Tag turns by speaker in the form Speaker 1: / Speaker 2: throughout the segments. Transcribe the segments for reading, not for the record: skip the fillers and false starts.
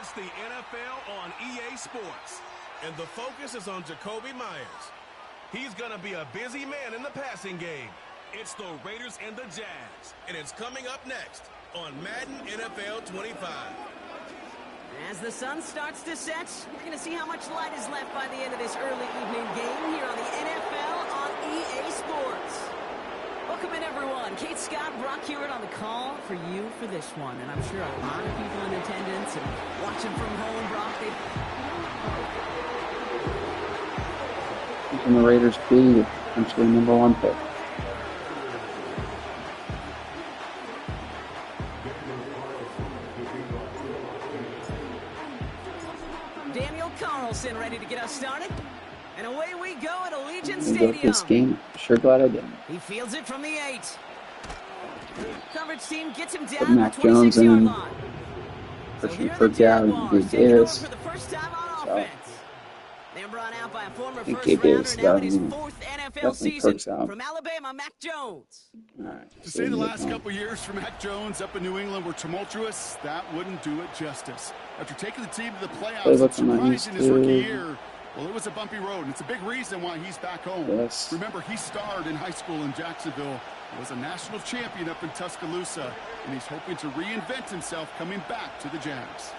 Speaker 1: It's the NFL on EA Sports, and the focus is on Jacoby Myers. He's going to be a busy man in the passing game. It's the Raiders and the Jags, and it's coming up next on Madden NFL 25.
Speaker 2: As the sun starts to set, we're going to see how much light is left by the end of this early evening game here on the NFL on EA Sports. Welcome in, everyone. Kate Scott, Brock Hewitt on the call for you for this one. And I'm sure a lot of people in attendance and watching from home, Brock,
Speaker 3: Keeping the Raiders be potentially #1 pick.
Speaker 2: Daniel Carlson ready to get us started. And away we go at Allegiant
Speaker 3: Stadium. This game, sure glad I didn't.
Speaker 2: He fields it from the 8. Coverage team gets him
Speaker 3: Put
Speaker 2: down
Speaker 3: Mac
Speaker 2: at the
Speaker 3: Jones
Speaker 2: 26-yard
Speaker 3: in.
Speaker 2: line.
Speaker 3: Pushing Kirk out and do this.
Speaker 2: For the first time on
Speaker 3: So,
Speaker 2: offense. They're brought out by a former
Speaker 3: I think
Speaker 2: first
Speaker 3: it
Speaker 2: rounder
Speaker 3: is,
Speaker 2: now in his
Speaker 3: definitely
Speaker 2: 4th NFL season. From Alabama, Mac Jones.
Speaker 3: Right,
Speaker 4: to say the last couple years for Mac Jones up in New England were tumultuous, that wouldn't do it justice. After taking the team to the playoffs and surprising his rookie year, well, it was a bumpy road, and it's a big reason why he's back home.
Speaker 3: Yes.
Speaker 4: Remember, he starred in high school in Jacksonville, was a national champion up in Tuscaloosa, and he's hoping to reinvent himself coming back to the Jags.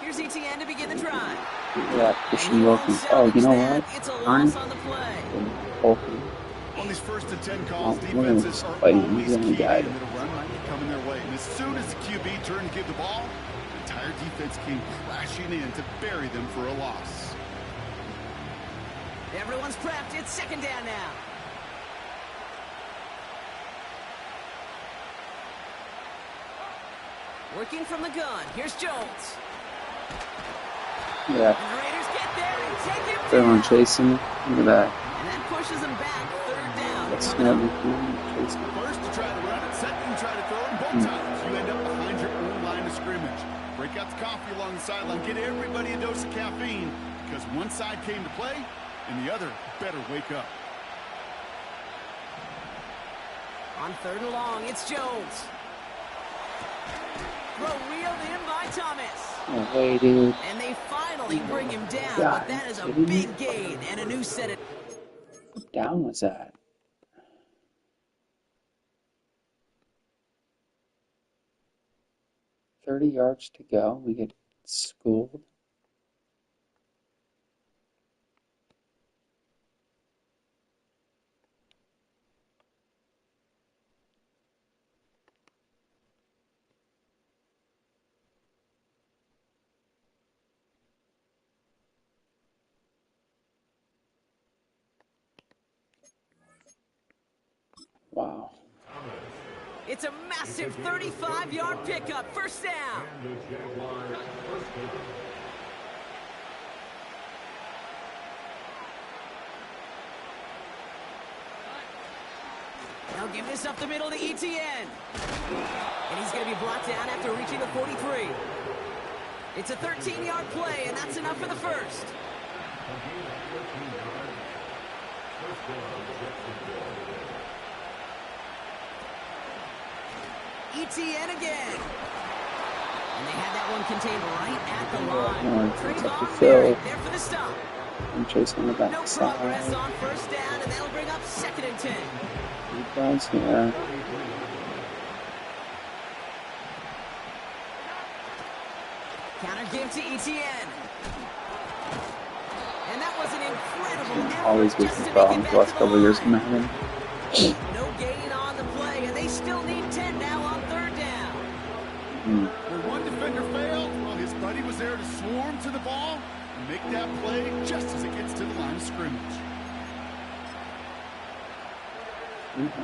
Speaker 2: Here's ETN to begin the drive.
Speaker 3: Yeah, Christian Wilkins. Oh, you know what?
Speaker 2: It's a loss on the play.
Speaker 4: On these 1st and 10 calls,
Speaker 3: Oh,
Speaker 4: defenses are
Speaker 3: fighting.
Speaker 4: always
Speaker 3: He's gonna
Speaker 4: key,
Speaker 3: die.
Speaker 4: and it'll run might be coming their way. And as soon as the QB turned to give the ball, the entire defense came crashing in to bury them for a loss.
Speaker 2: Everyone's prepped. It's 2nd down now. Working from the gun. Here's Jones.
Speaker 3: Yeah.
Speaker 2: And the Raiders get there and take him
Speaker 3: They're on
Speaker 2: down.
Speaker 3: chasing. Look at that.
Speaker 2: And that pushes him back. 3rd down.
Speaker 3: That's
Speaker 2: Coming up.
Speaker 3: chasing.
Speaker 4: First to try to run it, second to try to throw it, and both times you end up behind your own line of scrimmage. Break out the coffee along the sideline, get everybody a dose of caffeine, because one side came to play, and the other better wake up.
Speaker 2: On 3rd and long, it's Jones. Throw reeled in by Thomas.
Speaker 3: No way, dude.
Speaker 2: And they finally bring him down,
Speaker 3: God,
Speaker 2: but that is a
Speaker 3: kidding me?
Speaker 2: big gain and a new set of...
Speaker 3: What down was that? $30 yards to go. We get schooled. Wow.
Speaker 2: It's a massive 35-yard pickup. 1st down. They'll give this up the middle to ETN. And he's going to be brought down after reaching the 43. It's a 13-yard play, and that's enough for the 1st. ETN again. And they had that one contained right at the line. Trayvon Merritt there for the stop.
Speaker 3: I'm chasing the
Speaker 2: No
Speaker 3: backside.
Speaker 2: progress on 1st down, and that'll bring up 2nd and 10.
Speaker 3: He does here.
Speaker 2: Counter give to ETN. And that was an incredible effort
Speaker 3: Always gives
Speaker 2: just
Speaker 3: me
Speaker 2: to
Speaker 3: problems
Speaker 2: make
Speaker 3: the
Speaker 2: it
Speaker 3: last
Speaker 2: back to
Speaker 3: couple
Speaker 2: the
Speaker 3: of years
Speaker 2: line.
Speaker 3: in Madden.
Speaker 2: No gain on the play, and they still need 10 now on 3rd down.
Speaker 4: Where one defender failed, well, his buddy was there to swarm to the ball and make that play just as it gets to the line of scrimmage.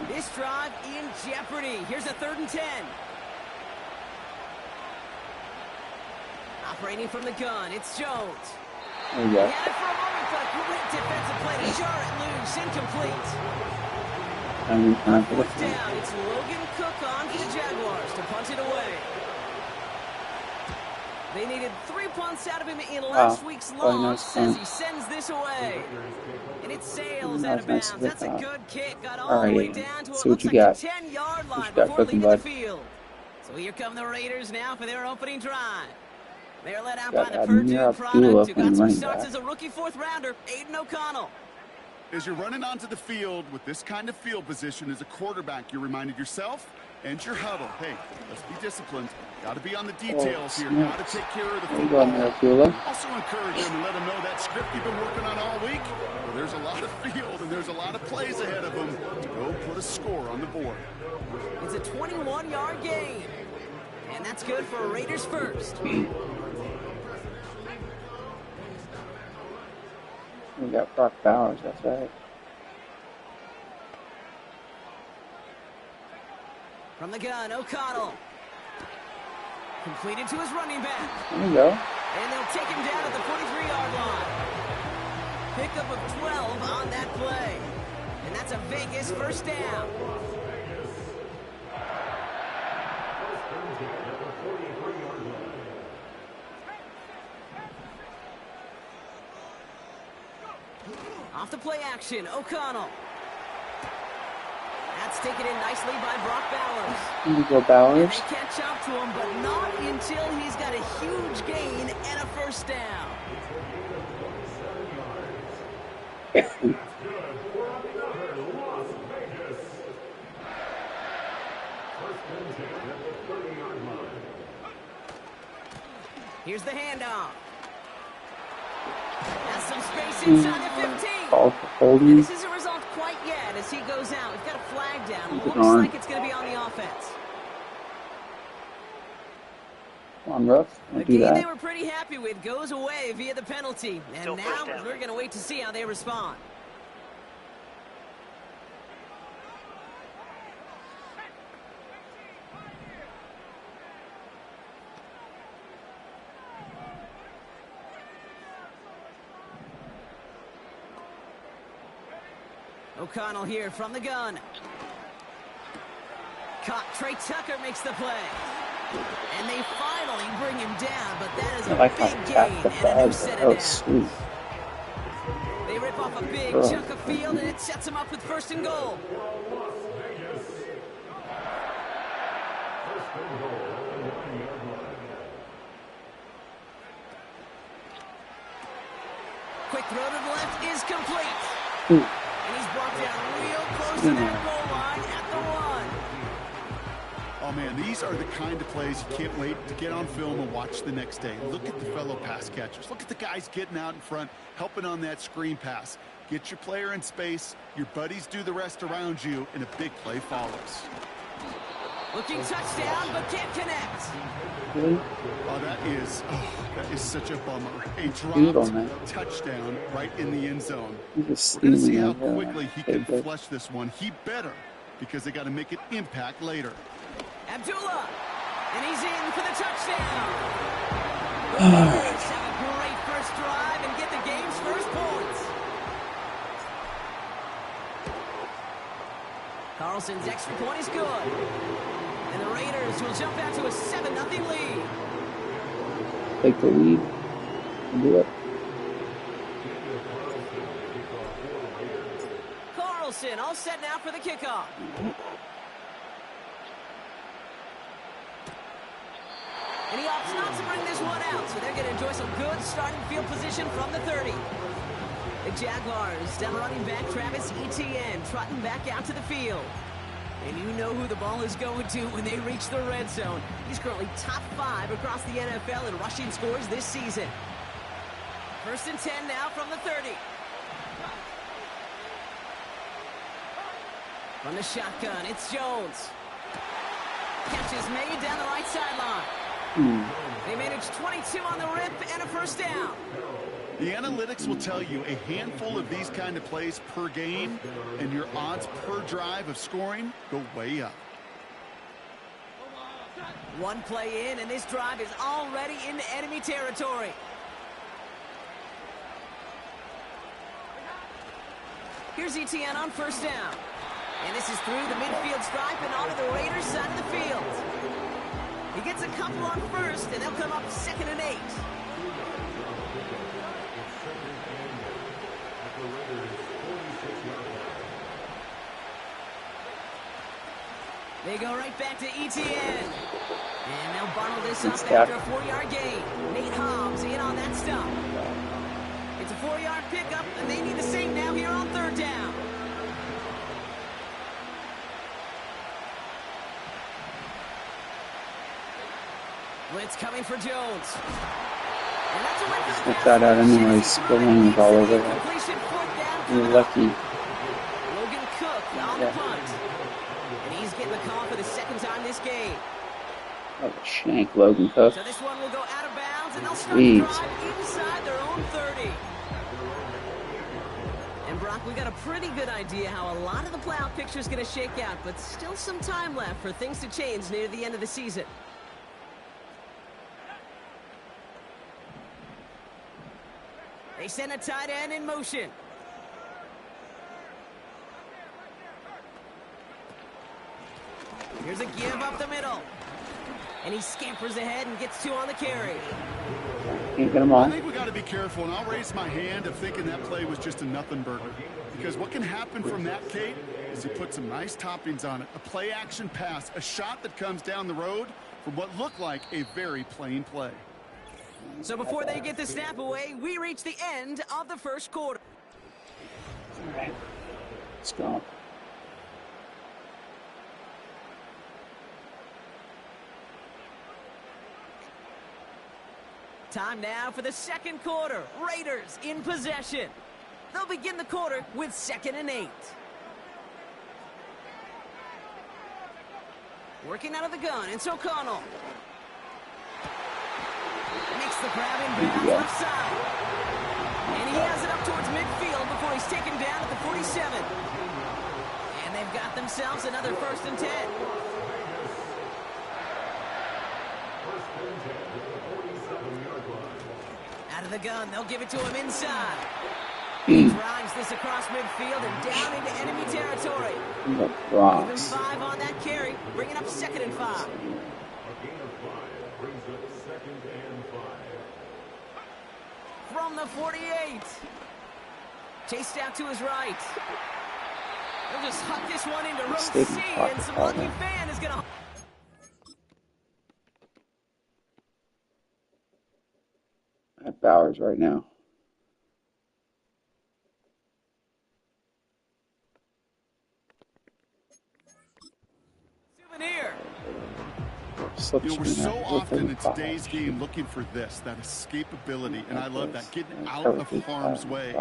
Speaker 2: This drive in jeopardy. Here's a 3rd and 10. Operating from the gun, it's Jones.
Speaker 3: There we
Speaker 2: He
Speaker 3: go.
Speaker 2: had it for a moment, but a great defensive play to jar it loose. Incomplete.
Speaker 3: Time for the
Speaker 2: 4th down, it's Logan Cook on for the Jaguars to punt it away. They needed 3 punts out of him in last week's loss as he sends this away. And it sails out of bounds. That's a good kick. Got all the way down to it looks like the 10-yard line before leaving the field. So here come the Raiders now for their opening drive. They're led out
Speaker 3: Got
Speaker 2: by the Purdue
Speaker 3: Abdullah
Speaker 2: product who got
Speaker 3: playing
Speaker 2: some
Speaker 3: running
Speaker 2: starts
Speaker 3: back.
Speaker 2: as a rookie fourth-rounder, Aiden O'Connell.
Speaker 4: As you're running onto the field with this kind of field position as a quarterback, you're reminded yourself and your huddle. Hey, let's be disciplined. Got to be on the details here. Got to take care of the
Speaker 3: There you go,
Speaker 4: football.
Speaker 3: Abdullah.
Speaker 4: Also encourage them and let them know that script you've been working on all week. Well, there's a lot of field and there's a lot of plays ahead of them to go put a score on the board.
Speaker 2: It's a 21-yard gain. And that's good for Raiders first.
Speaker 3: We got Brock Bowers, that's right.
Speaker 2: From the gun, O'Connell. Completed to his running back.
Speaker 3: There you go.
Speaker 2: And they'll take him down at the 43-yard line. Pickup of 12 on that play. And that's a Vegas first down. Off the play action, O'Connell. That's taken in nicely by Brock Bowers.
Speaker 3: There you go, Bowers.
Speaker 2: They catch up to him, but not until he's got a huge gain and a first down. Here's the handoff. Has some space inside the 15.
Speaker 3: Call for
Speaker 2: And
Speaker 3: holding.
Speaker 2: this isn't result quite yet as he goes out. We've got a flag down.
Speaker 3: Keep it
Speaker 2: Looks
Speaker 3: on.
Speaker 2: like it's going to be on the offense.
Speaker 3: Come on, Ruff.
Speaker 2: The
Speaker 3: Don't do
Speaker 2: game they
Speaker 3: that.
Speaker 2: were pretty happy with goes away via the penalty. And
Speaker 5: Still
Speaker 2: now
Speaker 5: first down.
Speaker 2: we're going to wait to see how they respond. O'Connell here from the gun. Caught. Trey Tucker makes the play. And they finally bring him down, but that is
Speaker 3: I
Speaker 2: a
Speaker 3: like how
Speaker 2: big
Speaker 3: he tapped
Speaker 2: gain
Speaker 3: the
Speaker 2: and a new
Speaker 3: bag.
Speaker 2: set
Speaker 3: That
Speaker 2: of
Speaker 3: was
Speaker 2: downs.
Speaker 3: sweet.
Speaker 2: They rip off a big
Speaker 3: Bro.
Speaker 2: chunk of field, and it sets them up with first and goal. Quick throw to the left is complete.
Speaker 3: Ooh.
Speaker 2: And he's brought down real close to that goal line at the one.
Speaker 4: Oh, man, these are the kind of plays you can't wait to get on film and watch the next day. Look at the fellow pass catchers. Look at the guys getting out in front, helping on that screen pass. Get your player in space, your buddies do the rest around you, and a big play follows.
Speaker 2: Looking touchdown, but can't connect.
Speaker 3: Really?
Speaker 4: Oh, that is such a bummer. A
Speaker 3: Steal,
Speaker 4: dropped
Speaker 3: man.
Speaker 4: touchdown right in the end zone.
Speaker 3: He's just
Speaker 4: We're going to see
Speaker 3: stealing
Speaker 4: how
Speaker 3: that,
Speaker 4: quickly he can
Speaker 3: paper.
Speaker 4: flush this one. He better, because they got to make an impact later.
Speaker 2: Abdullah. And he's in for the touchdown. The Raiders have a great first drive and get the game's first points. Carlson's extra point is good. And the Raiders will jump out to a 7-0 lead.
Speaker 3: Take the lead and do it.
Speaker 2: Carlson all set now for the kickoff. And he opts not to bring this one out, so they're going to enjoy some good starting field position from the 30. The Jaguars down running back Travis Etienne trotting back out to the field. And you know who the ball is going to when they reach the red zone. He's currently top 5 across the NFL in rushing scores this season. 1st and 10 now from the 30. From the shotgun, it's Jones. Catch is made down the right sideline. They managed 22 on the rip and a first down.
Speaker 4: The analytics will tell you a handful of these kind of plays per game, and your odds per drive of scoring go way up.
Speaker 2: One play in, and this drive is already into enemy territory. Here's Etienne on first down. And this is through the midfield stripe and onto the Raiders' side of the field. He gets a couple on first, and they'll come up 2nd and 8. They go right back to ETN. And they'll bundle this up
Speaker 3: Step.
Speaker 2: after a 4-yard gain. Nate Hobbs in on that stop. It's a 4-yard pickup, and they need the same now here on 3rd down. Blitz coming for Jones. And that's a win for the
Speaker 3: Snip that out anyways. The line was all over that.
Speaker 2: completion, 4th down
Speaker 3: You're
Speaker 2: coming up.
Speaker 3: lucky.
Speaker 2: Logan Cook on the punt. And he's getting the call for the 2nd time this game.
Speaker 3: Oh, shank, Logan Cook.
Speaker 2: So this one will go out of bounds, and they'll start
Speaker 3: Jeez.
Speaker 2: the drive inside their own 30. And Brock, we got a pretty good idea how a lot of the playoff picture is going to shake out, but still some time left for things to change near the end of the season. They send a tight end in motion. Here's a give up the middle. And he scampers ahead and gets 2 on the carry.
Speaker 3: Can't get him
Speaker 4: I
Speaker 3: all.
Speaker 4: think we got to be careful, and I'll raise my hand of thinking that play was just a nothing burger. Because what can happen from that, Kate, is he put some nice toppings on it. A play-action pass, a shot that comes down the road from what looked like a very plain play.
Speaker 2: So before they get the snap away, we reach the end of the 1st quarter.
Speaker 3: All right. Let's go.
Speaker 2: Time now for the 2nd quarter. Raiders in possession. They'll begin the quarter with 2nd and 8. Working out of the gun, it's O'Connell. Makes the grab in bounds left side. And he has it up towards midfield before he's taken down at the 47. And they've got themselves another 1st and 10. Out of the gun, they'll give it to him inside. He drives this across midfield and down into enemy territory.
Speaker 3: The
Speaker 2: Even
Speaker 3: Bronx.
Speaker 2: 5 on that carry, bringing up 2nd and 5. From the 48. Chased out to his right. They'll just huck this one into row
Speaker 3: Stay
Speaker 2: C,
Speaker 3: pocket
Speaker 2: and some
Speaker 3: ball
Speaker 2: lucky
Speaker 3: there.
Speaker 2: fan is going to...
Speaker 3: At Bowers right now.
Speaker 2: Souvenir.
Speaker 3: Slips
Speaker 4: You know, we're
Speaker 3: me
Speaker 4: so
Speaker 3: now.
Speaker 4: often in today's game looking for this, that escapability, and I love that, getting out of harm's way.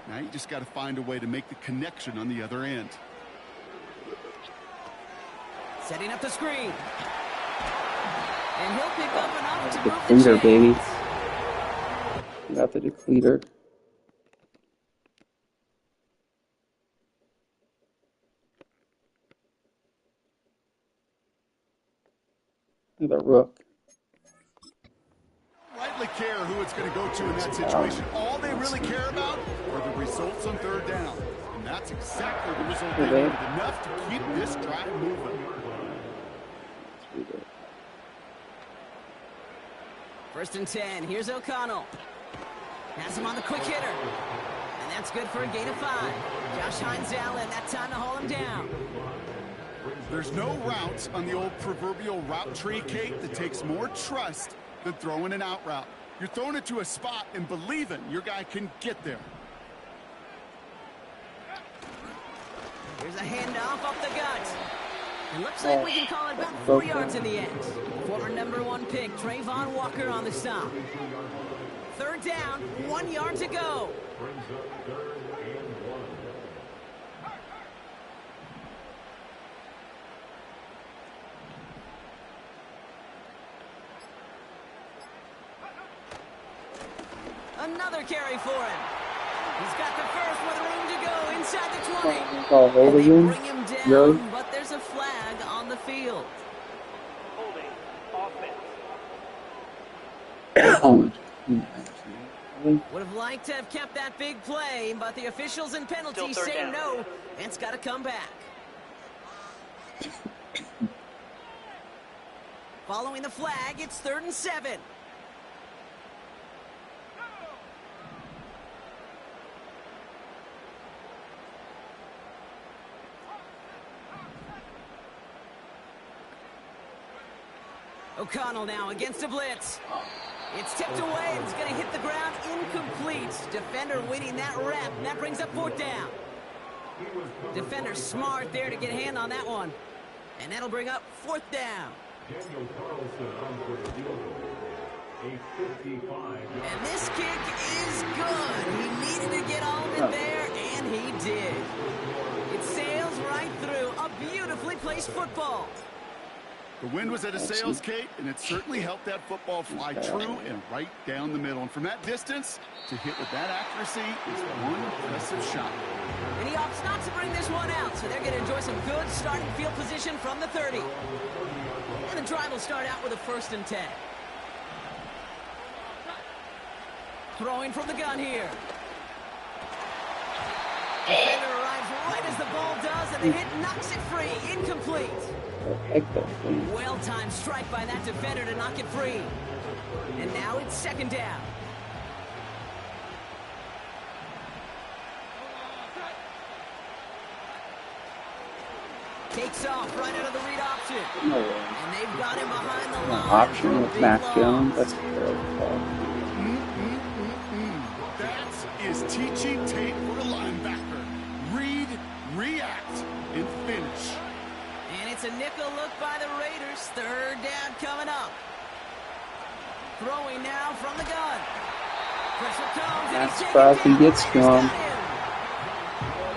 Speaker 4: Now you just got to find a way to make the connection on the other end.
Speaker 2: Setting up the screen. And he'll pick up enough to move
Speaker 3: Defender,
Speaker 2: the chains.
Speaker 3: baby. Got the depleter. The rook.
Speaker 4: Rightly care who it's going to go to in that situation. All they really care about are the results on 3rd down. And that's exactly the result they needed. Enough to keep this drive moving.
Speaker 2: First and 10. Here's O'Connell. Has him on the quick hitter. And that's good for a gain of 5. Josh Hines Allen, that time to haul him down.
Speaker 4: There's no route on the old proverbial route tree, Kate, that takes more trust than throwing an out route. You're throwing it to a spot and believing your guy can get there.
Speaker 2: Here's a handoff up the gut. It looks like we can call it about 4 yards in the end. Former #1 pick, Trayvon Walker on the stop. 3rd down, 1 yard to go. Another carry for him. He's got the first with room to go inside the 20.
Speaker 3: Call hold
Speaker 2: And they
Speaker 3: again?
Speaker 2: bring him down,
Speaker 3: Really?
Speaker 2: but there's a flag on the field. Would have liked to have kept that big play, but the officials and penalties say no, and it's got to come back. Following the flag, it's 3rd and 7. O'Connell now against a blitz. It's tipped away and it's going to hit the ground incomplete. Defender winning that rep, and that brings up 4th down. Defender smart there to get a hand on that one. And that'll bring up 4th down. And this kick is good. He needed to get all of it there, and he did. It sails right through. A beautifully placed football.
Speaker 4: The wind was at a sails, Kate, and it certainly helped that football fly true and right down the middle. And from that distance, to hit with that accuracy is one impressive shot.
Speaker 2: And he opts not to bring this one out, so they're going to enjoy some good starting field position from the 30. And the drive will start out with a 1st and 10. Throwing from the gun here. Defender arrives right as the ball does, and the hit knocks it free. Incomplete. Well-timed strike by that defender to knock it free. And now it's 2nd down. Takes off right out of the read option. And they've got him behind the line.
Speaker 3: Option with Mac Jones. That's a terrible call.
Speaker 4: That is teaching tape for a linebacker. Read, react, and finish.
Speaker 2: And it's a nickel look by the Raiders. 3rd down coming up. Throwing now from the gun. Pressure comes.
Speaker 3: That's Crosby gets strong.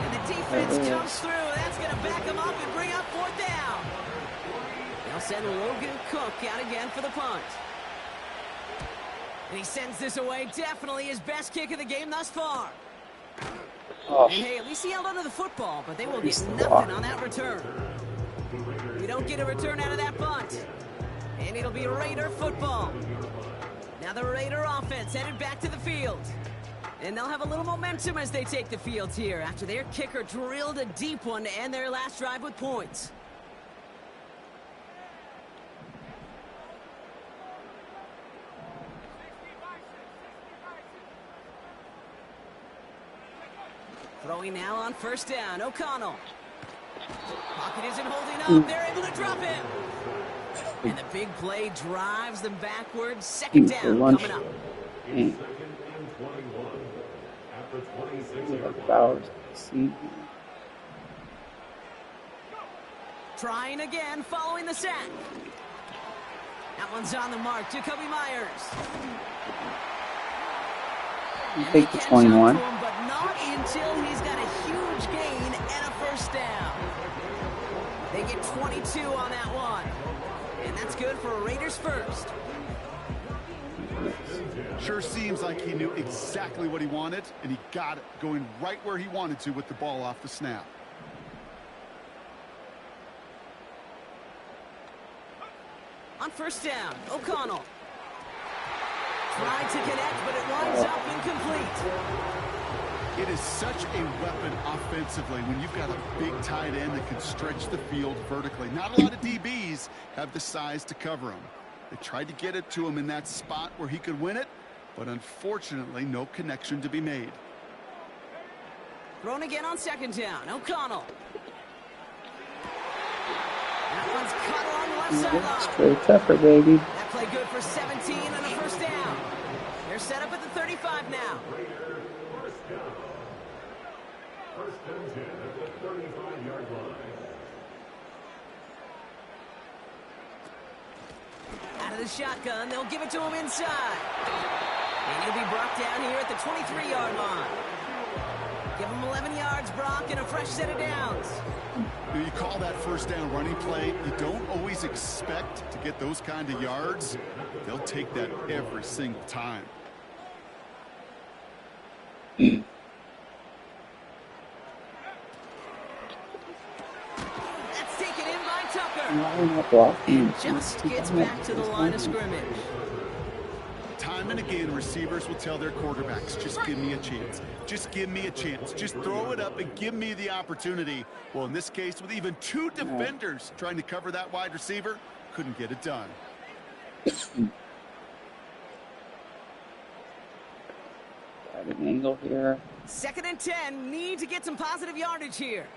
Speaker 2: And the defense comes through. That's going to back him up and bring up 4th down. They'll send Logan Cook out again for the punt. And he sends this away. Definitely his best kick of the game thus far. And hey, at least he held onto the football, but they will get nothing on that return. We don't get a return out of that punt. And it'll be Raider football. Now the Raider offense headed back to the field. And they'll have a little momentum as they take the field here after their kicker drilled a deep one to end their last drive with points. Throwing now on 1st down. O'Connell. Pocket isn't holding up. They're able to drop him. And the big play drives them backwards. 2nd down coming up. Trying again following the sack. That one's on the mark. Jacoby Myers.
Speaker 3: You take the 21.
Speaker 2: But not until he's got a huge gain and a 1st down. They get 22 on that one. And that's good for a Raiders 1st.
Speaker 4: Sure seems like he knew exactly what he wanted, and he got it going right where he wanted to with the ball off the snap.
Speaker 2: On 1st down, O'Connell. Tried to connect, but it winds up incomplete.
Speaker 4: It is such a weapon offensively when you've got a big tight end that can stretch the field vertically. Not a lot of DBs have the size to cover him. They tried to get it to him in that spot where he could win it, but unfortunately, no connection to be made.
Speaker 2: Thrown again on 2nd down. O'Connell. That one's cut along the left sideline.
Speaker 3: Straight tougher, baby.
Speaker 2: That play good for 17 and a 1st down. They're set up at the 35 now.
Speaker 5: First and 10 at the 35-yard line.
Speaker 2: Out of the shotgun, they'll give it to him inside. And he'll be brought down here at the 23-yard line. Give him 11 yards, Brock, and a fresh set of downs.
Speaker 4: You call that 1st down running play. You don't always expect to get those kind of yards. They'll take that every single time.
Speaker 2: That's taken in by Tucker.
Speaker 3: And
Speaker 2: just gets back to the line of scrimmage.
Speaker 4: Time and again, receivers will tell their quarterbacks, just give me a chance. Just give me a chance. Just throw it up and give me the opportunity. Well, in this case, with even 2 defenders trying to cover that wide receiver, couldn't get it done.
Speaker 3: Got an angle here.
Speaker 2: 2nd and 10. Need to get some positive yardage here.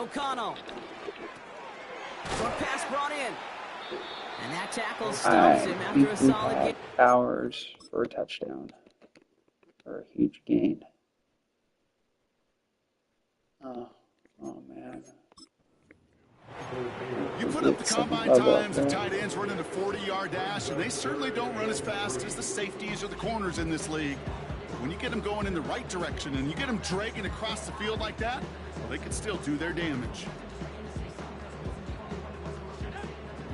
Speaker 2: O'Connell. Short pass brought in. And that tackle stops him after a solid game.
Speaker 3: Bowers for a touchdown. For a huge gain. Oh man.
Speaker 4: You put up the combine times of tight ends running a 40-yard dash, and they certainly don't run as fast as the safeties or the corners in this league. But when you get them going in the right direction and you get them dragging across the field like that, well, they can still do their damage.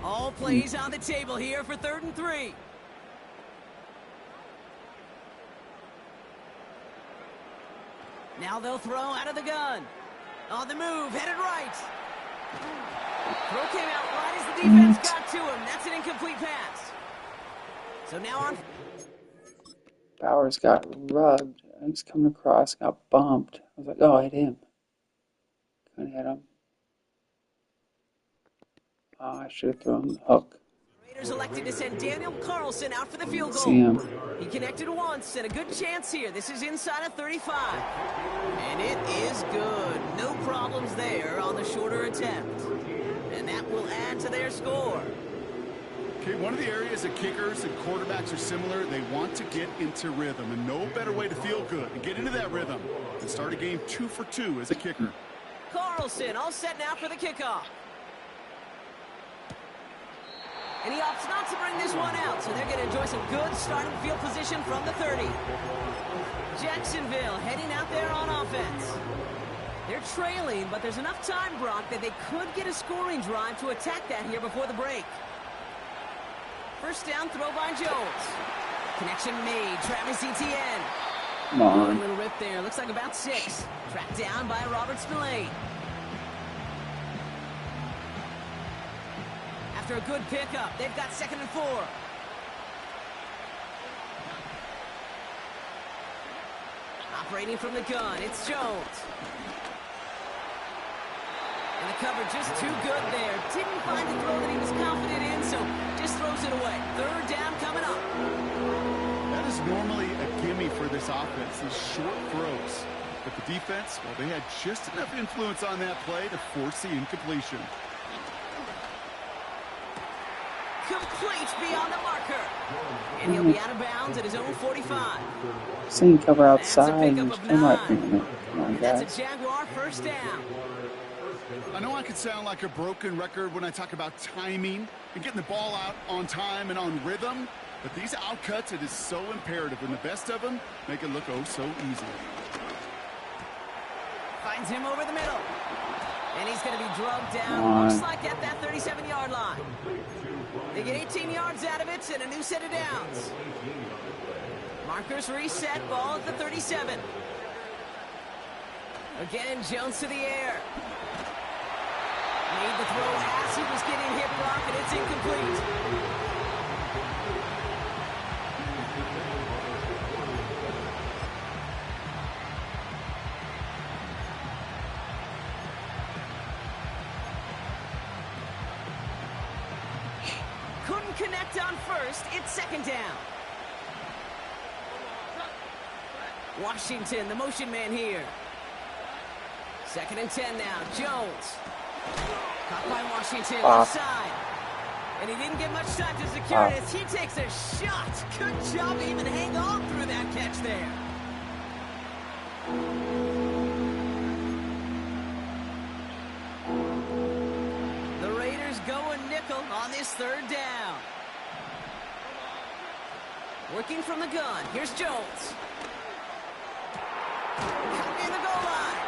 Speaker 2: All plays on the table here for 3rd and 3. Now they'll throw out of the gun. On the move, headed right. Throw came out right as the defense got to him. That's an incomplete pass. So now on.
Speaker 3: Bowers got rubbed. I was coming across, got bumped. I was like, oh, I hit him. Couldn't hit him. Oh, I should have thrown the hook.
Speaker 2: Raiders elected to send Daniel Carlson out for the field goal.
Speaker 3: See him.
Speaker 2: He connected once and a good chance here. This is inside of 35. And it is good. No problems there on the shorter attempt. And that will add to their score.
Speaker 4: Okay, one of the areas that kickers and quarterbacks are similar, they want to get into rhythm. And no better way to feel good and get into that rhythm than start a game 2 for 2 as a kicker.
Speaker 2: Carlson all set now for the kickoff. And he opts not to bring this one out, so they're going to enjoy some good starting field position from the 30. Jacksonville heading out there on offense. They're trailing, but there's enough time, Brock, that they could get a scoring drive to attack that here before the break. First down throw by Jones. Connection made. Travis Etienne.
Speaker 3: Come on.
Speaker 2: A little rip there. Looks like about 6. Tracked down by Robert Spillane. After a good pickup, they've got 2nd and 4. Operating from the gun, it's Jones. And the cover just too good there. Didn't find the throw that he was confident in, so just throws it away. 3rd down coming up.
Speaker 4: That is normally a gimme for this offense, these short throws. But the defense, well, they had just enough influence on that play to force the incompletion.
Speaker 2: Complete beyond the marker. And he'll be out of bounds at his own 45.
Speaker 3: Seeing cover outside.
Speaker 2: That's a pickup of 9.
Speaker 3: Come on,
Speaker 2: That's
Speaker 3: guys.
Speaker 2: a Jaguar first down.
Speaker 4: I know I could sound like a broken record when I talk about timing and getting the ball out on time and on rhythm, but these outcuts, it is so imperative, and the best of them make it look oh so easy.
Speaker 2: Finds him over the middle. And he's going to be drugged down, looks like at that 37-yard line. They get 18 yards out of it and a new set of downs. Markers reset, ball at the 37. Again, Jones to the air. Made the throw as he was getting hit, Brock, and it's incomplete. Couldn't connect on first. It's 2nd down. Washington, the motion man here. 2nd and 10 now. Jones. Caught by Washington, left side. And he didn't get much time to secure it as he takes a shot. Good job to even hang on through that catch there. The Raiders going nickel on this 3rd down. Working from the gun. Here's Jones. Near the goal line.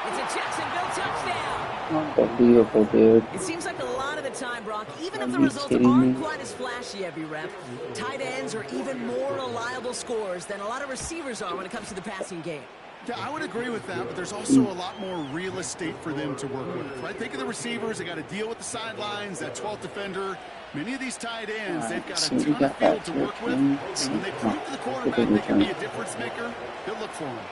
Speaker 2: It's a Jacksonville touchdown.
Speaker 3: Unbelievable, dude.
Speaker 2: It seems like a lot of the time, Brock, even if the results aren't quite as flashy every rep, tight ends are even more reliable scorers than a lot of receivers are when it comes to the passing game.
Speaker 4: Yeah, I would agree with that, but there's also a lot more real estate for them to work with, right? Think of the receivers. They got to deal with the sidelines, that 12th defender. Many of these tight ends, they've got a ton of field to work with. And when they prove to the quarterback they can be a difference maker, they'll look for them.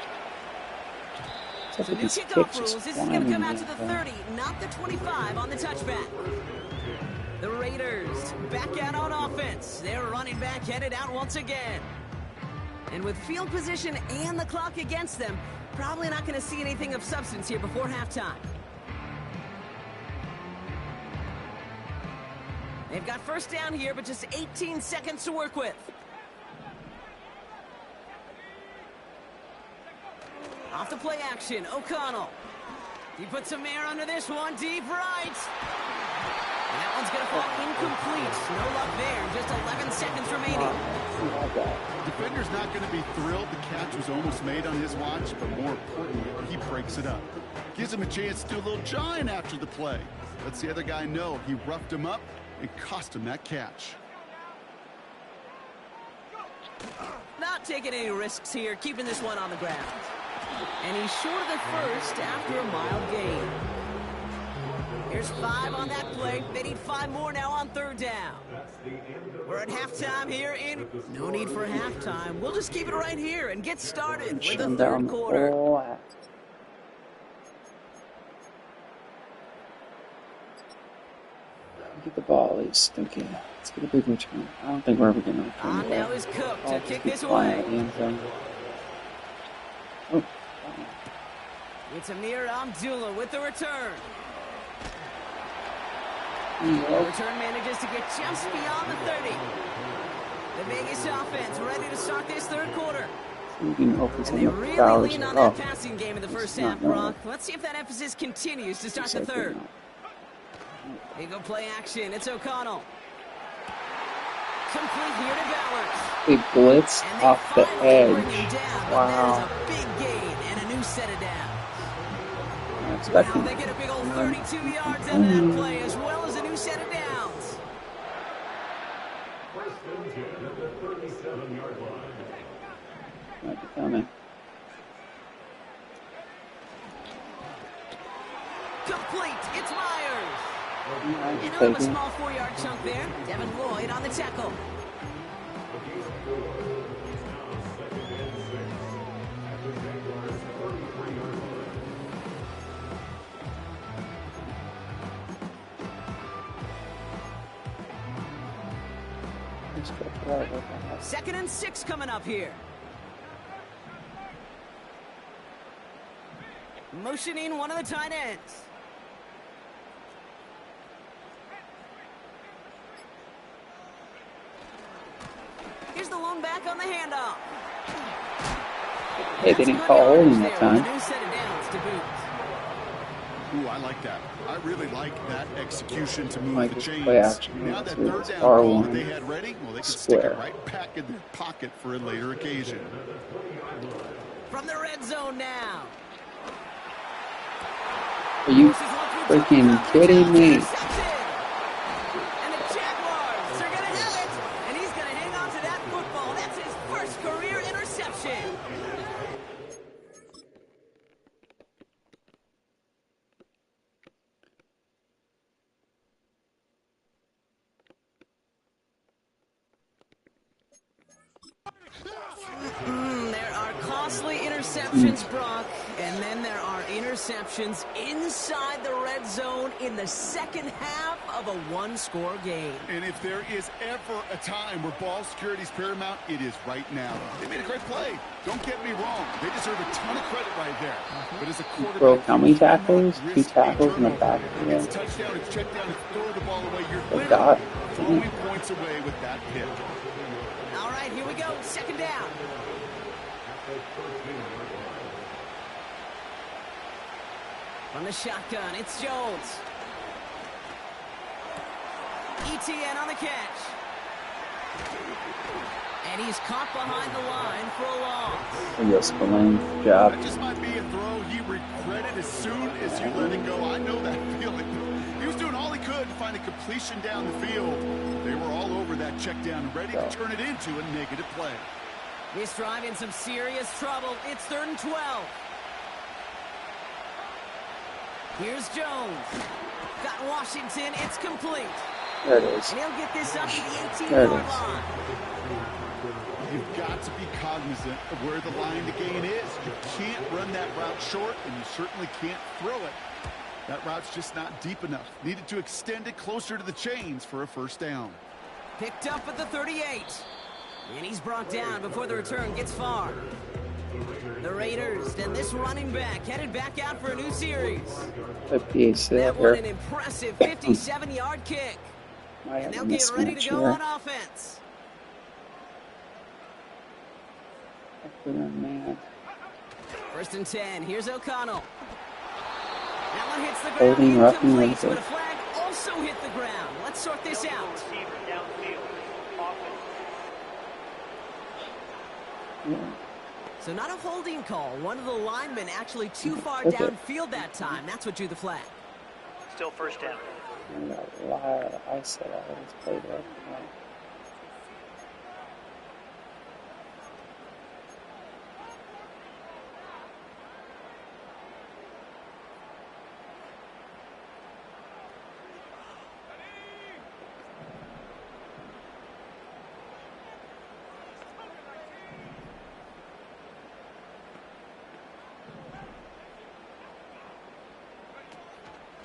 Speaker 2: So new kickoff rules. This is going to come out to the 30, not the 25 on the touchback. The Raiders back out on offense. Their running back headed out once again. And with field position and the clock against them, probably not going to see anything of substance here before halftime. They've got first down here, but just 18 seconds to work with. Off the play action, O'Connell. He puts some air under this one, deep right. And that one's going to fall incomplete. No luck there, just 11 seconds remaining.
Speaker 4: Defender's not going to be thrilled the catch was almost made on his watch, but more importantly, he breaks it up. Gives him a chance to do a little jawing after the play. Lets the other guy know he roughed him up and cost him that catch.
Speaker 2: Not taking any risks here, keeping this one on the ground. And he's short of the first after a mild gain. Here's 5 on that play. They need 5 more now on third down. We're at halftime here in... No need for halftime. We'll just keep it right here and get started with the third quarter.
Speaker 3: Get the ball, he's thinking. Let's get a big return. I don't think we're ever going to return.
Speaker 2: On now is Cook to kick this away.
Speaker 3: Oh.
Speaker 2: It's Amir Abdullah with the return. The return manages to get just beyond the 30. The Vegas offense ready to start this third quarter. And they really lean on that passing game in the first half, Brock. Let's see if that emphasis continues to start the third. Here go play action. It's O'Connell. Complete here to Bowers.
Speaker 3: Big blitz off the edge. Wow.
Speaker 2: That is a big gain and a new set of downs. Wow, they get a big old 32 yards out of that play as well as a new set of downs.
Speaker 5: First and 10 at the 37-yard line.
Speaker 3: Might be coming.
Speaker 2: Complete. It's Myers. And out of a small 4-yard chunk there. Devin Lloyd on the tackle. Second and 6 coming up here. Motioning one of the tight ends. Here's the lone back on the handoff.
Speaker 3: Hey, they didn't call holding that time.
Speaker 2: New set of downs to boot.
Speaker 4: Ooh, I like that. I really like that execution to move
Speaker 3: Like
Speaker 4: the chains.
Speaker 3: Now
Speaker 4: that third down ball that they had ready, well, they could stick it right back in their pocket for a later occasion.
Speaker 2: From the red zone now.
Speaker 3: Are you freaking kidding me?
Speaker 2: And the Jaguars are going to have it. And he's going to hang on to that football. That's his first career interception. There are costly interceptions, Brock, and then there are interceptions inside the red zone in the second half of a one-score game.
Speaker 4: And if there is ever a time where ball security is paramount, it is right now. They made a great play. Don't get me wrong. They deserve a ton of credit right there. But as a quarterback,
Speaker 3: Broke how many tackles? 2 tackles in the back.
Speaker 4: It's a touchdown, it's check down, it's throw the ball away. You're
Speaker 3: Oh, God.
Speaker 4: only points away with that pick.
Speaker 2: All right, here we go. Second down. From the shotgun, it's Jones. ETN on the catch. And he's caught behind the line for a loss.
Speaker 3: Yes, Spillane, good job.
Speaker 4: That just might be a throw he regretted as soon as you let it go. I know that feeling. He was doing all he could to find a completion down the field. They were all over that check down, ready to turn it into a negative play.
Speaker 2: This drive in some serious trouble. It's 3rd and 12. Here's Jones. Got Washington. It's complete.
Speaker 3: There it is.
Speaker 2: And he'll get this up to the 18-yard
Speaker 3: There it is.
Speaker 2: line.
Speaker 4: You've got to be cognizant of where the line to gain is. You can't run that route short, and you certainly can't throw it. That route's just not deep enough. Needed to extend it closer to the chains for a first down.
Speaker 2: Picked up at the 38. And he's brought down before the return gets far. The Raiders and this running back headed back out for a new series.
Speaker 3: FPA
Speaker 2: That
Speaker 3: set
Speaker 2: one
Speaker 3: here.
Speaker 2: an impressive 57-yard kick.
Speaker 3: Might
Speaker 2: And
Speaker 3: have
Speaker 2: they'll
Speaker 3: a
Speaker 2: get ready
Speaker 3: mismatch
Speaker 2: to go
Speaker 3: here.
Speaker 2: on offense.
Speaker 3: Hopefully they're man.
Speaker 2: 1st and 10. Here's O'Connell. That one hits the ground.
Speaker 3: Holding, roughing,
Speaker 2: Incomplete,
Speaker 3: like
Speaker 2: but a flag also hit the ground. Let's sort this out.
Speaker 3: Yeah.
Speaker 2: So not a holding call. One of the linemen actually too far
Speaker 3: Okay.
Speaker 2: downfield that time. That's what drew the flag.
Speaker 6: Still first down.
Speaker 3: We got a lot of ice set out of this playbook.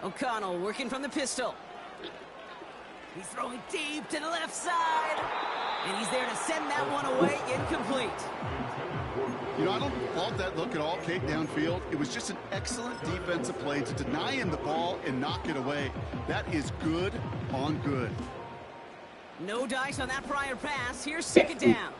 Speaker 2: O'Connell working from the pistol. He's throwing deep to the left side. And he's there to send that one away. Incomplete.
Speaker 4: You know, I don't fault that look at all, Kate, downfield. It was just an excellent defensive play to deny him the ball and knock it away. That is good on good.
Speaker 2: No dice on that prior pass. Here's 2nd down.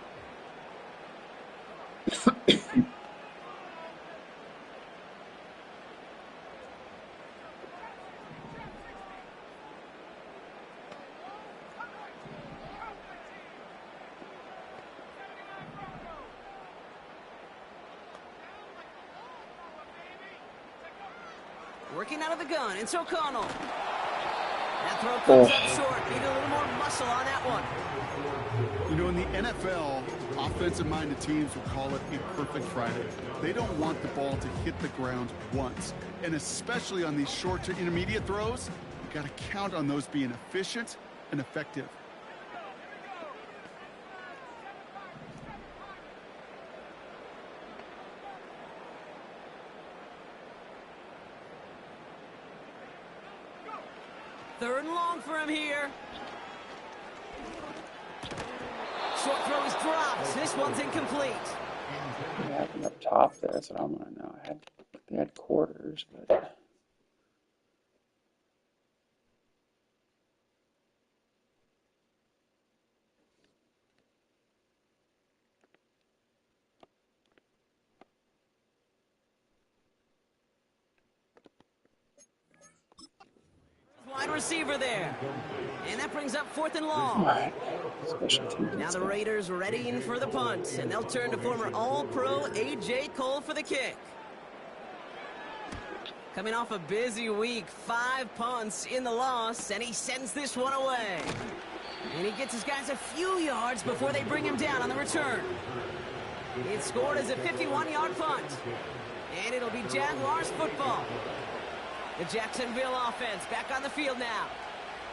Speaker 2: Working out of the gun. It's O'Connell. That throw comes up short. Need a little more muscle on that one.
Speaker 4: You know, in the NFL, offensive-minded teams will call it a perfect Friday. They don't want the ball to hit the ground once. And especially on these short to intermediate throws, you got to count on those being efficient and effective.
Speaker 2: Third and long for him here. Short throw is dropped. This one's incomplete.
Speaker 3: What happened up top there? That's what I want to know. They had quarters, but
Speaker 2: Wide receiver there. And that brings up 4th and long.
Speaker 3: all right. Special teams.
Speaker 2: Now the Raiders ready in for the punt, and they'll turn to former All-Pro A.J. Cole for the kick. Coming off a busy week, 5 punts in the loss, and he sends this one away. And he gets his guys a few yards before they bring him down on the return. It's scored as a 51-yard punt. And it'll be Jaguars football. The Jacksonville offense back on the field now.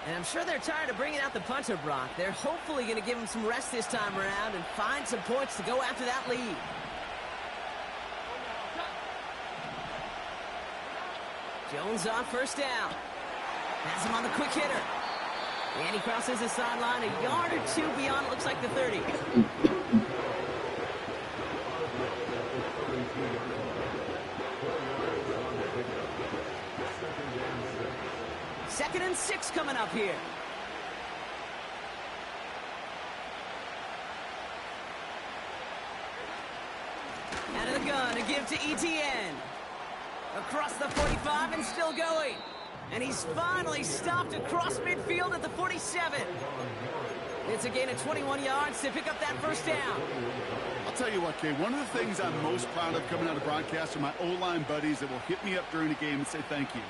Speaker 2: And I'm sure they're tired of bringing out the punter, Brock. They're hopefully going to give him some rest this time around and find some points to go after that lead. Jones on 1st down. Has him on the quick hitter. And he crosses the sideline a yard or 2 beyond, it looks like the 30. Second and 6 coming up here. Out of the gun to give to ETN. Across the 45 and still going. And he's finally stopped across midfield at the 47. It's a gain of 21 yards to pick up that 1st down.
Speaker 4: I'll tell you what, Kay, one of the things I'm most proud of coming out of broadcast are my O-line buddies that will hit me up during the game and say thank you.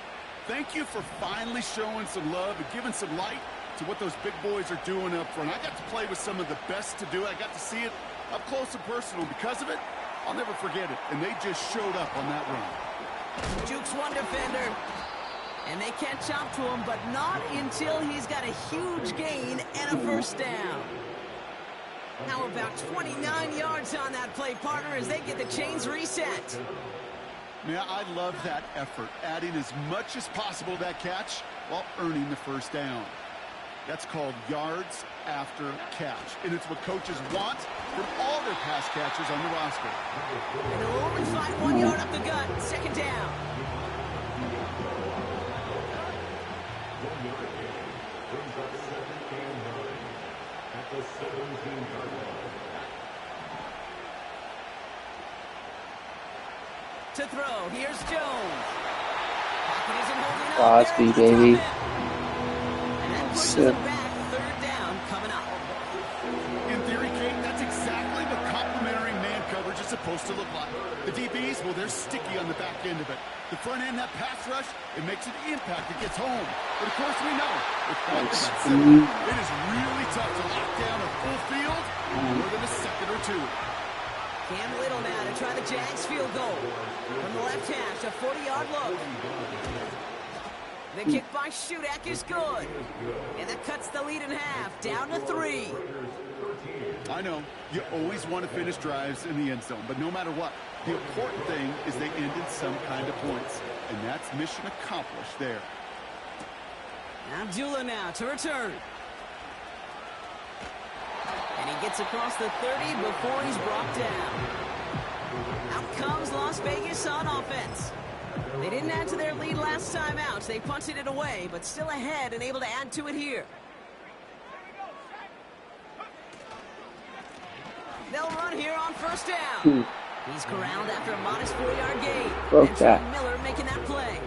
Speaker 4: Thank you for finally showing some love and giving some light to what those big boys are doing up front. I got to play with some of the best to do it. I got to see it up close and personal. Because of it, I'll never forget it. And they just showed up on that run.
Speaker 2: Jukes one defender. And they catch up to him, but not until he's got a huge gain and a 1st down. How about 29 yards on that play, partner, as they get the chains reset.
Speaker 4: Man, I love that effort, adding as much as possible to that catch while earning the 1st down. That's called yards after catch, and it's what coaches want from all their pass catchers on the roster.
Speaker 2: And they'll only find 1 yard up the gut, 2nd down. To throw, here's Jones. Pocket isn't holding up.
Speaker 3: Crosby,
Speaker 2: They're able to
Speaker 3: baby.
Speaker 2: drop it. And that pushes
Speaker 3: Sick.
Speaker 2: them back. Third down coming up.
Speaker 4: In theory, Kate, that's exactly what complementary man coverage is supposed to look like. The DBs, well, they're sticky on the back end of it. The front end, that pass rush, it makes an impact. It gets home. But of course, we know, without the front seven, it is really tough to lock down a full field more than a second or two.
Speaker 2: Cam Little now to try the Jags field goal. From the left hash, a 40-yard look. The kick by Shudak is good. And that cuts the lead in half, down to 3.
Speaker 4: I know, you always want to finish drives in the end zone, but no matter what, the important thing is they end in some kind of points. And that's mission accomplished there.
Speaker 2: Abdullah now to return. And he gets across the 30 before he's brought down. Out comes Las Vegas on offense. They didn't add to their lead last time out. They punted it away, but still ahead and able to add to it here. They'll run here on first down. He's corralled after a modest 4-yard gain.
Speaker 3: Broke
Speaker 2: And
Speaker 3: that.
Speaker 2: Trey Miller making that play.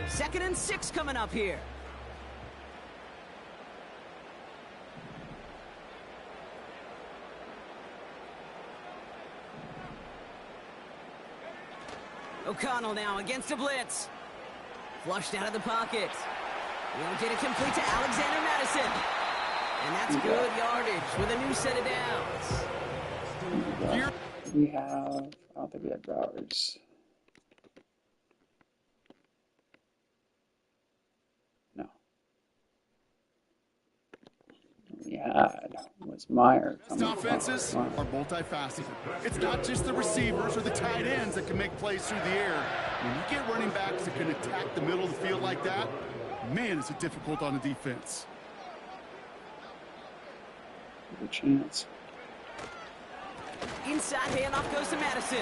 Speaker 2: Second and 6 coming up here. O'Connell now against a blitz. Flushed out of the pocket. He'll get it complete to Alexander Madison. And that's good yardage with a new set of downs.
Speaker 3: We have, I don't think we had Bowers. No. We had was Meyer.
Speaker 4: Best offenses are multifaceted. It's not just the receivers or the tight ends that can make plays through the air. When you get running backs that can attack the middle of the field like that, man, is it difficult on the defense.
Speaker 3: Good chance.
Speaker 2: Inside handoff goes to Madison.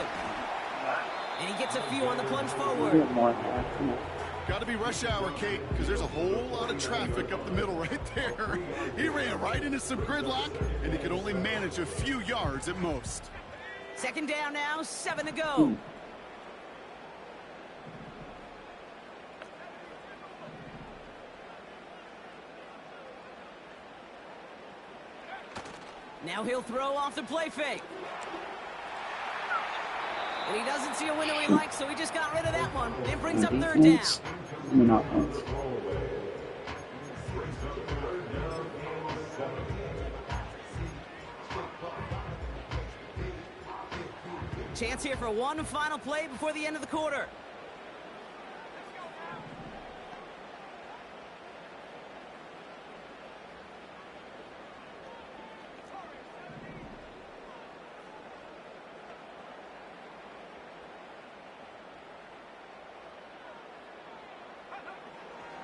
Speaker 2: And he gets a few on the plunge
Speaker 3: A
Speaker 2: forward.
Speaker 3: bit more. Come on.
Speaker 4: Got to be rush hour, Kate, because there's a whole lot of traffic up the middle right there. He ran right into some gridlock, and he could only manage a few yards at most.
Speaker 2: Second down now, 7 to go. Now he'll throw off the play fake. And he doesn't see a window he likes, so he just got rid of that one. It brings up third down.
Speaker 3: Defense. I mean, offense.
Speaker 2: Chance here for one final play before the end of the quarter.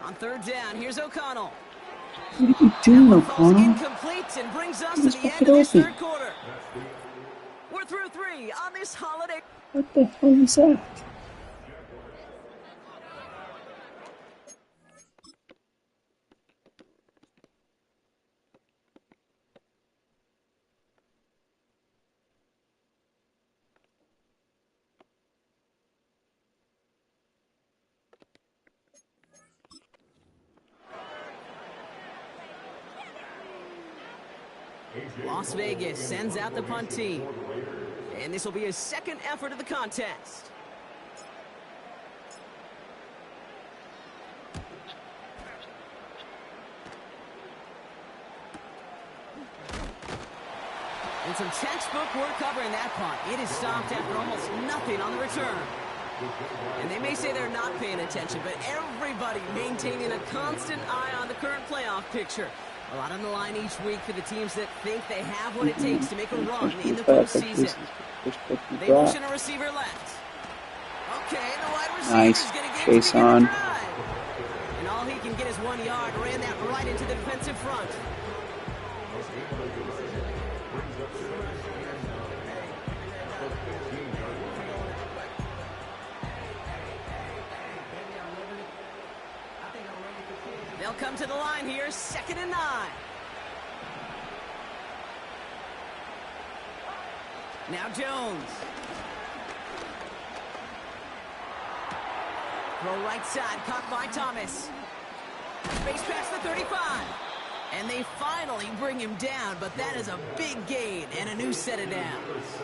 Speaker 2: On third down, here's O'Connell.
Speaker 3: What are you doing,
Speaker 2: Falls
Speaker 3: O'Connell?
Speaker 2: incomplete and brings us
Speaker 3: He
Speaker 2: to
Speaker 3: was
Speaker 2: the
Speaker 3: wide
Speaker 2: end of this
Speaker 3: open.
Speaker 2: third quarter. We're through 3 on this holiday.
Speaker 3: What the hell was that?
Speaker 2: Las Vegas sends out the punt team. And this will be his second effort of the contest. And some textbook work covering that punt. It is stopped after almost nothing on the return. And they may say they're not paying attention, but everybody maintaining a constant eye on the current playoff picture. A lot on the line each week for the teams that think they have what it takes to make a run in the postseason. They motion a receiver left. Okay, the wide receiver
Speaker 3: Nice.
Speaker 2: is going to get
Speaker 3: Chase
Speaker 2: to begin
Speaker 3: on.
Speaker 2: the drive. And all he can get is 1 yard. Ran that right into the defensive front. They'll come to the line here, 2nd and 9. Now Jones. Throw right side, caught by Thomas. Space past the 35. And they finally bring him down, but that is a big gain and a new set of downs.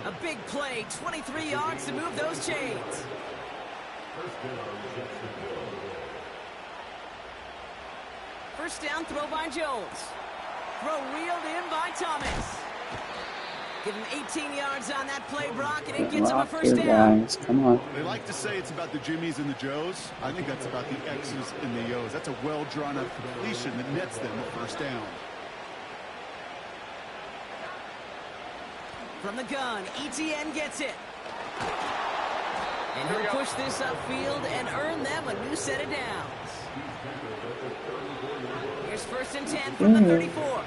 Speaker 2: A big play, 23 yards to move those chains. First down throw by Jones. Throw reeled in by Thomas. Give him 18 yards on that play, Brock, and it gets him a first down.
Speaker 3: Guys. Come on.
Speaker 4: They like to say it's about the Jimmies and the Joes. I think that's about the X's and the O's. That's a well-drawn-up completion that nets them a first down.
Speaker 2: From the gun, ETN gets it. And he'll push this upfield and earn them a new set of downs. Here's 1st and 10 from the 34.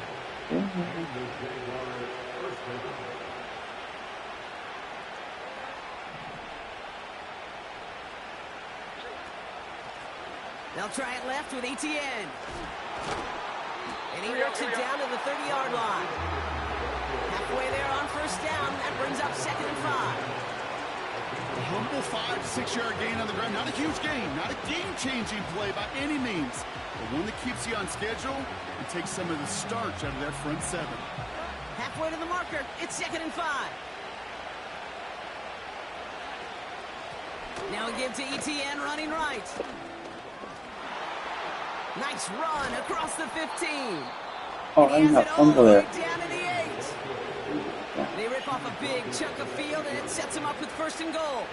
Speaker 2: They'll try it left with ETN. And he works it down to the 30-yard line. Halfway there on first down. That brings up 2nd and 5.
Speaker 4: A humble 5 to 6 yard gain on the ground. Not a huge gain. Not a game-changing play by any means. But one that keeps you on schedule and takes some of the starch out of that front 7.
Speaker 2: Halfway to the marker. It's 2nd and 5. Now we give to ETN running right. Nice run across the 15.
Speaker 3: Oh, I didn't have fumble there.
Speaker 2: Down to the 8. They rip off a big chunk of field, and it sets them up with 1st and goal.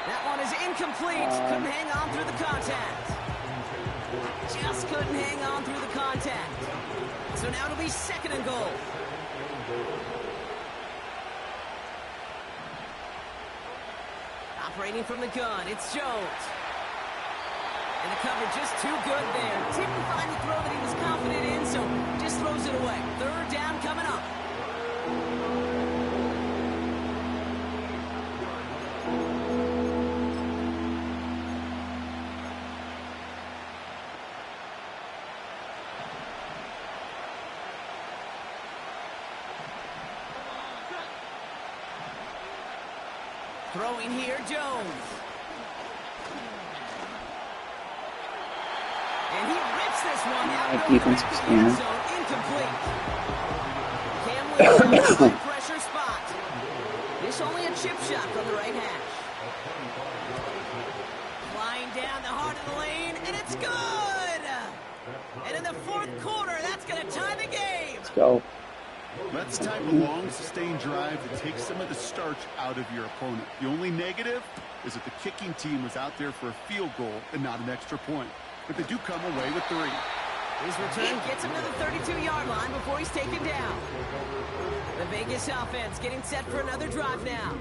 Speaker 2: That one is incomplete. Couldn't hang on through the contact. Just couldn't hang on through the contact. So now it'll be 2nd and goal. Operating from the gun, it's Jones. And the cover just too good there. Didn't find the throw that he was confident in, so just throws it away. 3rd down coming up. Throwing here, Jones. And he rips this one out.
Speaker 3: Defensive stand.
Speaker 2: Incomplete. Cam Williams in the pressure spot. This only a chip shot from the right hash. Flying down the heart of the lane, and it's good! And in the 4th quarter, that's going to tie the game.
Speaker 3: Let's go.
Speaker 4: That's the type of long, sustained drive that takes some of the starch out of your opponent. The only negative is that the kicking team was out there for a field goal and not an extra point. But they do come away with 3.
Speaker 2: His return gets him to the 32-yard line before he's taken down. The Vegas offense getting set for another drive now.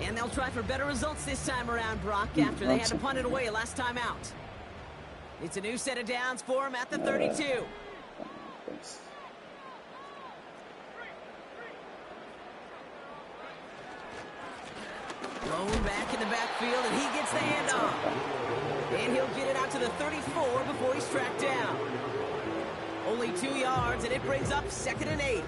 Speaker 2: And they'll try for better results this time around, Brock, after they had to punt it away last time out. It's a new set of downs for him at the 32. Thrown back in the backfield, and he gets the handoff. And he'll get it out to the 34 before he's tracked down. Only 2 yards, and it brings up 2nd and 8.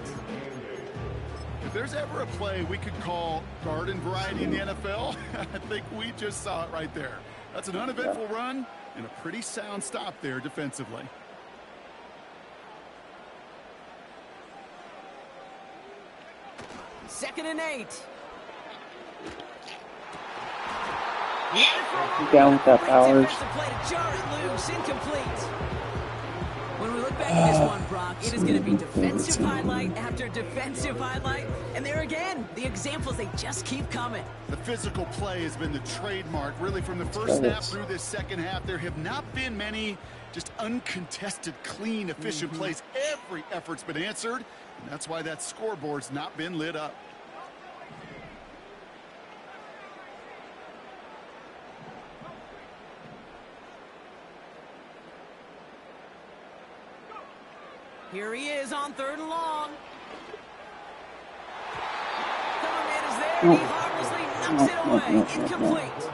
Speaker 4: If there's ever a play we could call garden variety in the NFL, I think we just saw it right there. That's an uneventful run and a pretty sound stop there defensively.
Speaker 2: Second and 8.
Speaker 3: Down with that Powers.
Speaker 2: When we look back at this one, Brock, it is going to be defensive highlight after defensive highlight. And there again, the examples, they just keep coming.
Speaker 4: The physical play has been the trademark, really, from the first snap through this second half. There have not been many just uncontested, clean, efficient plays. Every effort's been answered, and that's why that scoreboard's not been lit up.
Speaker 2: Here he is on 3rd and long. Coverman is there, and he harmlessly knocks it away. Incomplete.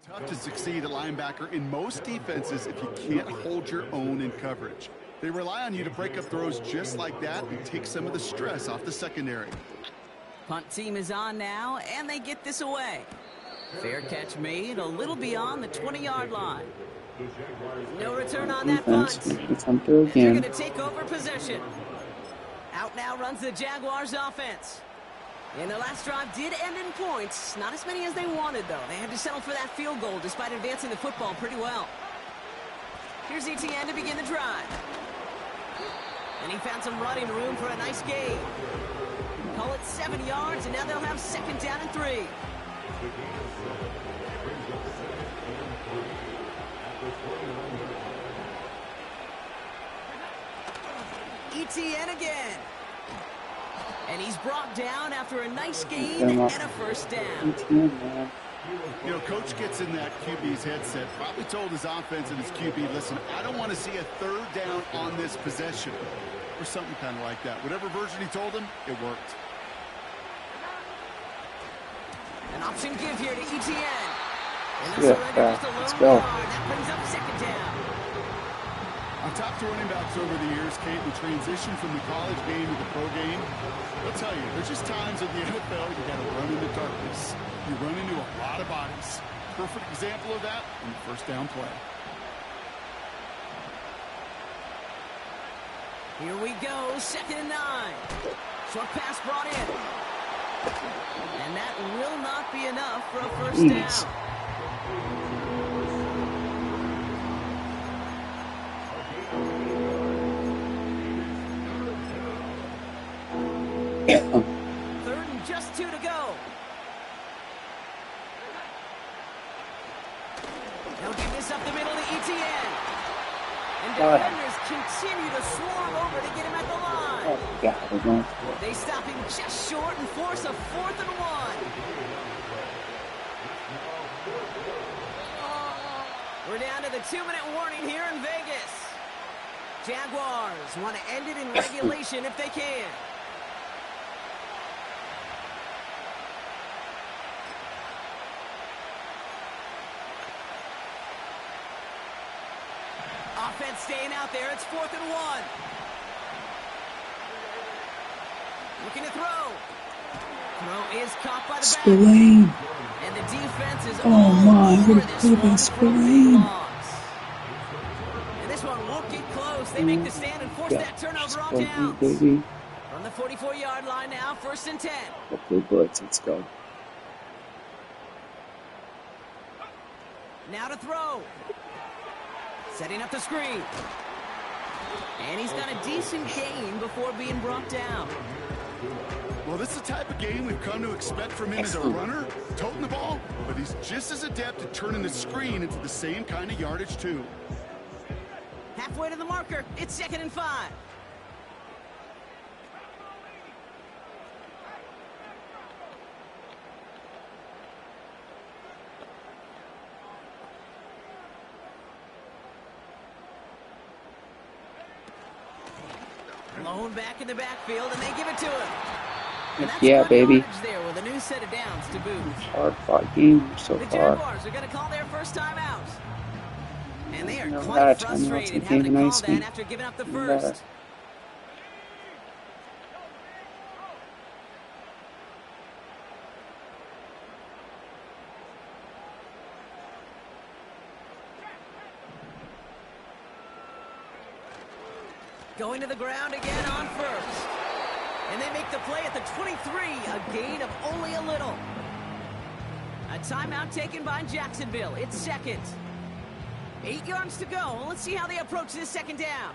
Speaker 4: Tough to succeed at linebacker in most defenses if you can't hold your own in coverage. They rely on you to break up throws just like that and take some of the stress off the secondary.
Speaker 2: Punt team is on now, and they get this away. Fair catch made a little beyond the 20-yard line. No return on that punt.
Speaker 3: They're
Speaker 2: going to take over possession. Out now runs the Jaguars offense. And their last drive did end in points. Not as many as they wanted, though. They had to settle for that field goal despite advancing the football pretty well. Here's ETN to begin the drive. And he found some running room for a nice gain. Call it 7 yards, and now they'll have 2nd down and 3. ETN again. And he's brought down after a nice gain and a 1st down.
Speaker 4: You know, coach gets in that QB's headset, probably told his offense and his QB, listen, I don't want to see a 3rd down on this possession. Or something kind of like that. Whatever version he told him, it worked.
Speaker 2: An option give here to ETN. And
Speaker 3: let's go.
Speaker 2: That brings up 2nd down.
Speaker 4: I've talked to running backs over the years, Kate, the transition from the college game to the pro game. I'll tell you, there's just times in the NFL you got to run into darkness. You run into a lot of bodies. Perfect example of that in the 1st down play.
Speaker 2: Here we go, 2nd and 9. Short pass brought in. And that will not be enough for a 1st down. Third and just 2 to go. They'll give this up the middle to ETN. And defenders continue to swarm over to get him at the line.
Speaker 3: Oh, God, we're going for it.
Speaker 2: They stop him just short and force a 4th and 1. We're down to the 2-minute warning here in Vegas. Jaguars want to end it in regulation if they can. Offense staying out there. It's 4th and 1. Looking to throw. Throw is caught by the back. And the defense is all over this one for a loss. And this one won't get close. They make the stand and force that turnover on downs. From the 44-yard line now, 1st and 10.
Speaker 3: Hopefully blitz, let's go.
Speaker 2: Now to throw. Setting up the screen. And he's got a decent gain before being brought down.
Speaker 4: Well, this is the type of game we've come to expect from him as a runner, toting the ball, but he's just as adept at turning the screen into the same kind of yardage, too.
Speaker 2: Halfway to the marker. It's 2nd and 5. Blown back in the backfield, and they give it to him.
Speaker 3: Yeah, baby.
Speaker 2: There with a new set of downs to boot.
Speaker 3: Hard-fought game so
Speaker 2: The
Speaker 3: far.
Speaker 2: Jaguars are going to call their 1st time out. And they are
Speaker 3: No
Speaker 2: quite
Speaker 3: matter,
Speaker 2: frustrated
Speaker 3: it's
Speaker 2: having to call
Speaker 3: nice
Speaker 2: that
Speaker 3: week.
Speaker 2: after giving up the
Speaker 3: No
Speaker 2: 1st.
Speaker 3: matter.
Speaker 2: Going to the ground again on 1st. And they make the play at the 23, a gain of only a little. A timeout taken by Jacksonville. It's 2nd. 8 yards to go. Let's see how they approach this 2nd down.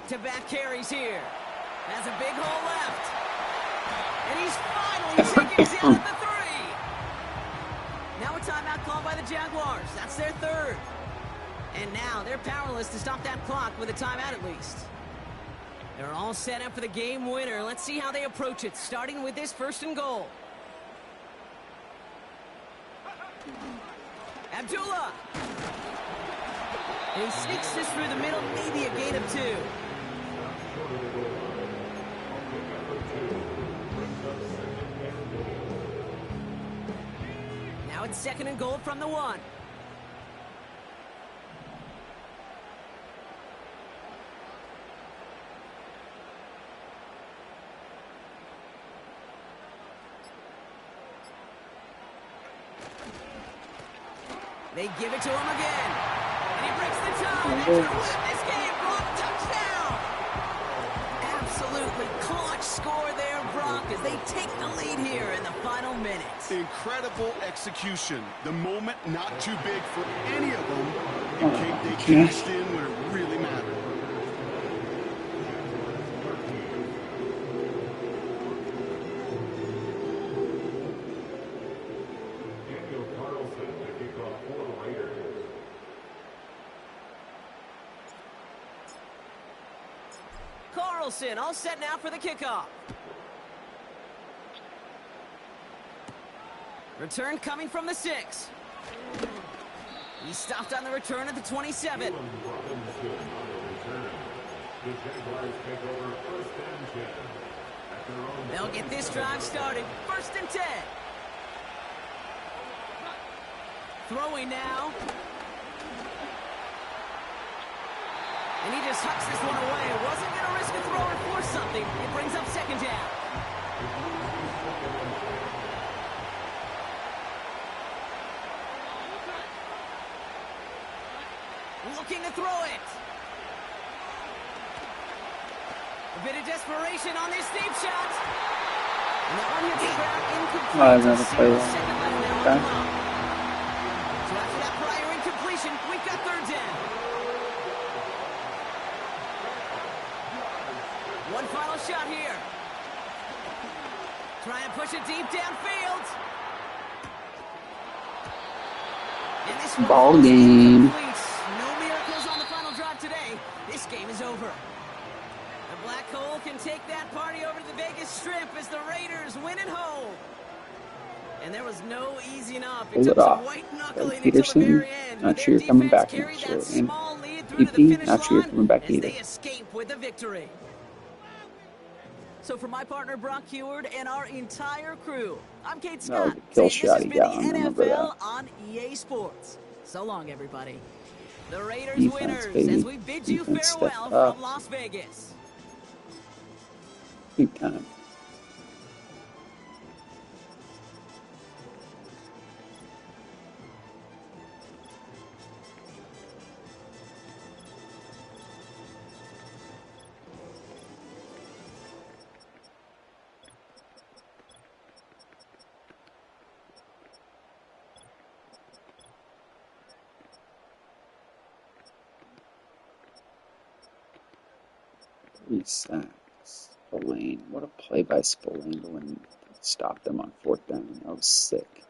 Speaker 2: Back-to-back carries here. Has a big hole left. And he's finally taken his in at the 3. Now a timeout called by the Jaguars. That's their 3rd. And now they're powerless to stop that clock with a timeout at least. They're all set up for the game winner. Let's see how they approach it, starting with this 1st and goal. Abdullah. And he sneaks this through the middle, maybe a gain of 2. Now it's 2nd and goal from the 1. They give it to him again. And he breaks the tie. That's going to win this game. Brock, touchdown. Absolutely clutch score there, Brock, as they take the lead here in the final minutes.
Speaker 4: Incredible execution. The moment not too big for any of them. They cashed in when it really mattered.
Speaker 2: Carlson, all set now for the kickoff. Return coming from the 6. He stopped on the return at the 27. They'll get this drive started. 1st and 10. Throwing now. And he just hucks this one away. Wasn't going to risk a throw or force something. It brings up 2nd down. Looking to throw it. A bit of desperation on this deep shot. And that one hits the ground incomplete.
Speaker 3: I'd rather play that. Okay.
Speaker 2: So after that prior incompletion, we've got 3rd down. One final shot here. Try and push it deep downfield. And this
Speaker 3: Ball game.
Speaker 2: No miracles on the final drive today. This game is over. The Black Hole can take that party over to the Vegas Strip as the Raiders win it home. And there was no easing up.
Speaker 3: Pull it off. Peterson, not sure you're coming back next year. And PP, not sure you're coming back either.
Speaker 2: They escape with a victory. So for my partner Brock Heward and our entire crew, I'm Kate Scott.
Speaker 3: The kill
Speaker 2: Saying
Speaker 3: shot he
Speaker 2: this has
Speaker 3: got
Speaker 2: been
Speaker 3: on
Speaker 2: the
Speaker 3: him, remember
Speaker 2: NFL
Speaker 3: that.
Speaker 2: on EA Sports. So long, everybody. The Raiders
Speaker 3: Defense,
Speaker 2: winners
Speaker 3: baby.
Speaker 2: as we bid you
Speaker 3: Defense
Speaker 2: farewell
Speaker 3: stepped up.
Speaker 2: from Las Vegas.
Speaker 3: Big time. Three sacks. Spillane. What a play by Spillane to win. Stop them on 4th down. That was sick.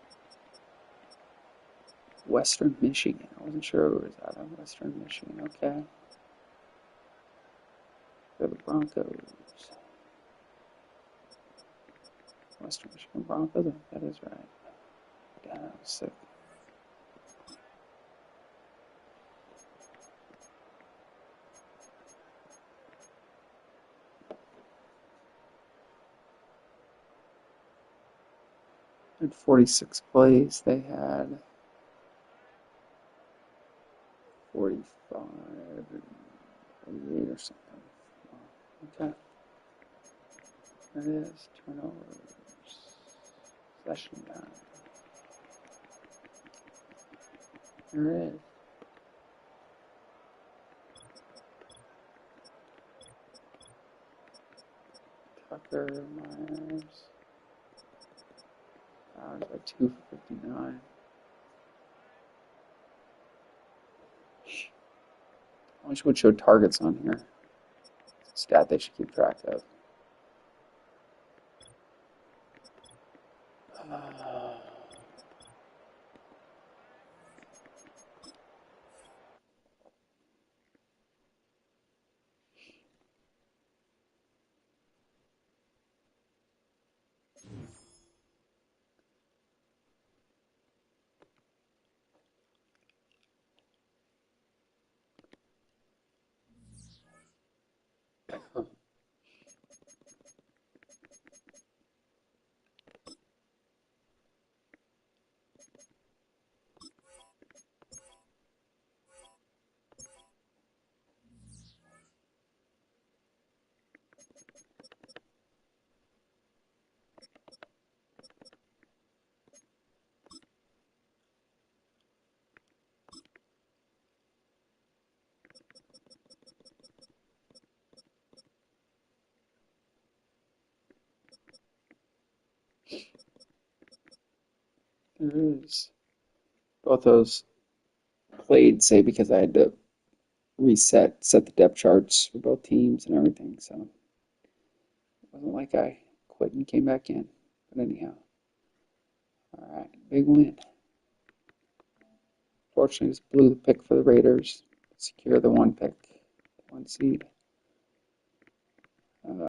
Speaker 3: Western Michigan. I wasn't sure it was out of Western Michigan. Okay. They're the Broncos. Western Michigan Broncos. That is right. Yeah, that was sick. Had 46 plays. They had 45 and 48 or something. Okay. There it is. Turnovers. Possession time. There it is. Tucker, Myers. Hours by 2 for 59. I wish it would show targets on here. stat they should keep track of. There is. Both those played, say, because I had to set the depth charts for both teams and everything, so it wasn't like I quit and came back in. But anyhow, all right, big win. Fortunately, just blew the pick for the Raiders, secure the 1 pick, 1 seed.